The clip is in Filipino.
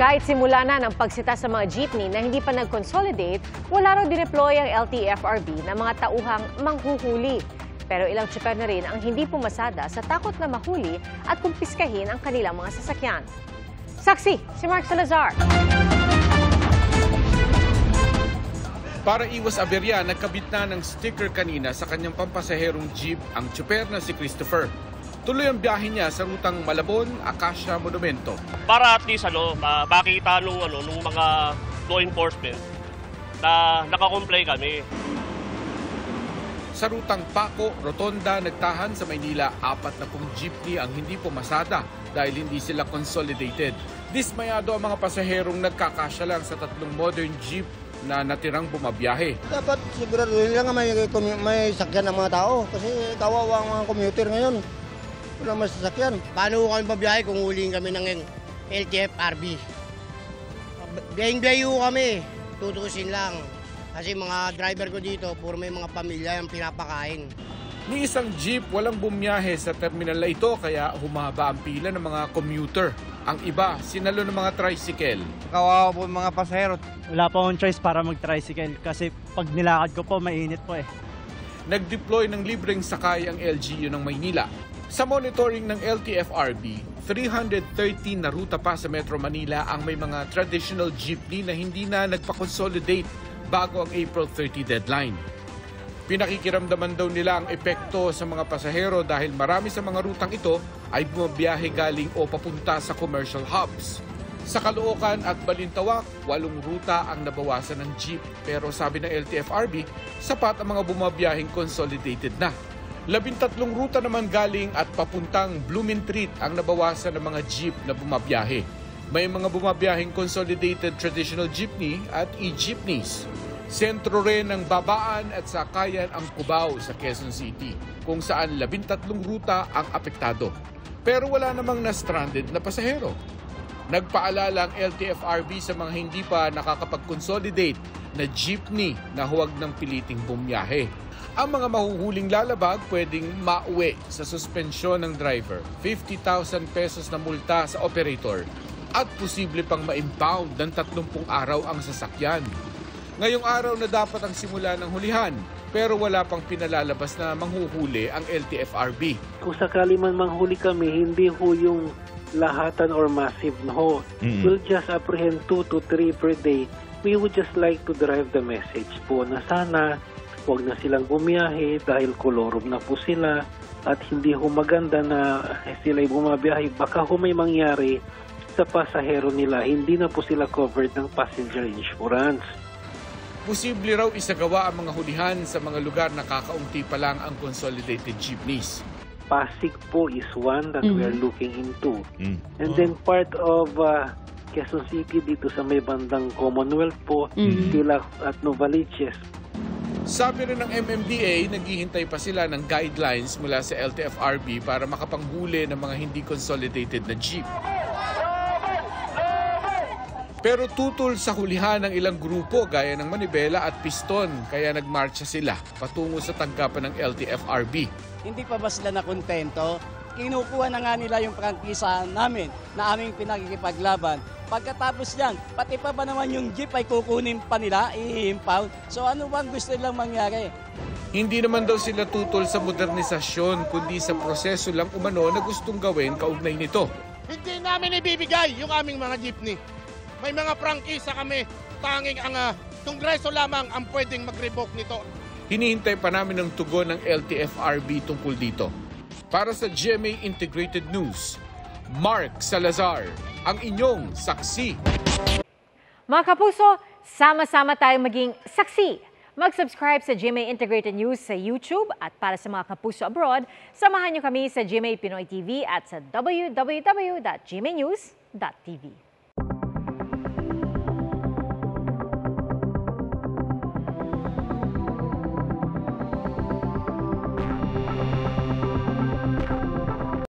Kahit simula na ng pagsita sa mga jeepney na hindi pa nag-consolidate, wala raw dineploy ang LTFRB na mga tauhang manghuhuli. Pero ilang tsuper na rin ang hindi pumasada sa takot na mahuli at kumpiskahin ang kanilang mga sasakyan. Saksi, si Mark Salazar. Para iwas aberya, nagkabit na ng sticker kanina sa kanyang pampasaherong jeep ang tsuper na si Christopher. Tuloy ang biyahe niya sa rutang Malabon, Acacia, Monumento. Para at least makita nung mga law enforcement na nakakomplay kami. Sa rutang Paco, Rotonda, nagtahan sa Maynila, 40 jeepney ang hindi pumasada dahil hindi sila consolidated. Dismayado ang mga pasaherong nagkakasya lang sa 3 modern jeep na natirang bumabiyahe. Dapat siguraduhin lang may sakyan ng mga tao kasi kawawa ang mga commuter ngayon. Wala mas sasakyan. Paano kami pabiyahe kung huliin kami ng LTFRB? Biyahing-biyahe kami, tutusin lang. Kasi mga driver ko dito, puro may mga pamilya yung pinapakain. Ni isang jeep walang bumiyahe sa terminal na ito kaya humaba ang pila ng mga commuter. Ang iba, sinalo ng mga tricycle. Kawawa po mga pasahero. Wala pa akong choice para mag-tricycle kasi pag nilakad ko po, mainit po eh. Nag-deploy ng libreng sakay ang LGU ng Maynila. Sa monitoring ng LTFRB, 313 na ruta pa sa Metro Manila ang may mga traditional jeepney na hindi na nagpa-consolidate bago ang April 30 deadline. Pinakikiramdaman daw nila ang epekto sa mga pasahero dahil marami sa mga rutang ito ay bumabiyahe galing o papunta sa commercial hubs. Sa Caloocan at Balintawak, 8 ruta ang nabawasan ng jeep pero sabi ng LTFRB, sapat ang mga bumabiyaheng consolidated na. 13 ruta naman galing at papuntang Blumentritt ang nabawasan ng mga jeep na bumabiyahe. May mga bumabiyaheng consolidated traditional jeepney at e-jeepneys. Sentro rin ng Babaan at Sakayan ang Cubao sa Quezon City, kung saan 13 ruta ang apektado. Pero wala namang na-stranded na pasahero. Nagpaalala ang LTFRB sa mga hindi pa nakakapag-consolidate na jeepney na huwag ng piliting bumiyahe. Ang mga mahuhuling lalabag pwedeng mauwi sa suspensyon ng driver, 50,000 pesos na multa sa operator at posible pang ma-impound ng 30 araw ang sasakyan. Ngayong araw na dapat ang simula ng hulihan pero wala pang pinalalabas na manghuhuli ang LTFRB. Kung sakali man manghuli kami, hindi ho yung lahatan or massive na ho. We'll just apprehend 2 to 3 per day. We would just like to drive the message po na sana huwag na silang bumiyahe dahil kolorum na po sila at hindi ho maganda na sila bumabiyahe. Baka ho may mangyari sa pasahero nila, hindi na po sila covered ng passenger insurance. Posible raw isagawa ang mga hulihan sa mga lugar na kakaunti pa lang ang consolidated jeepneys. Pasig po is one that we are looking into. And then part of Quezon City dito sa may bandang Commonwealth po, Silak at Novaliches. Sabi rin ng MMDA, naghihintay pa sila ng guidelines mula sa LTFRB para makapanghuli ng mga hindi consolidated na jeep. Pero tutol sa hulihan ng ilang grupo gaya ng Manibela at Piston kaya nagmarcha sila patungo sa tanggapan ng LTFRB. Hindi pa ba sila nakontento? Kinukuha na nga nila yung prangkisa namin na aming pinakikipaglaban. Pagkatapos yan, pati pa ba naman yung jeep ay kukunin pa nila, i-impound? So ano bang gusto nilang mangyari? Hindi naman daw sila tutol sa modernisasyon kundi sa proseso lang umano na gustong gawin kaugnay nito. Hindi namin ibibigay yung aming mga jeepney. May mga prangkisa kami, tanging ang Kongreso lamang ang pwedeng mag-revoke nito. Hinihintay pa namin ng tugon ng LTFRB tungkol dito. Para sa GMA Integrated News, Mark Salazar, ang inyong saksi. Mga kapuso, sama-sama tayong maging saksi. Mag-subscribe sa GMA Integrated News sa YouTube at para sa mga kapuso abroad, samahan niyo kami sa GMA Pinoy TV at sa www.gmanews.tv.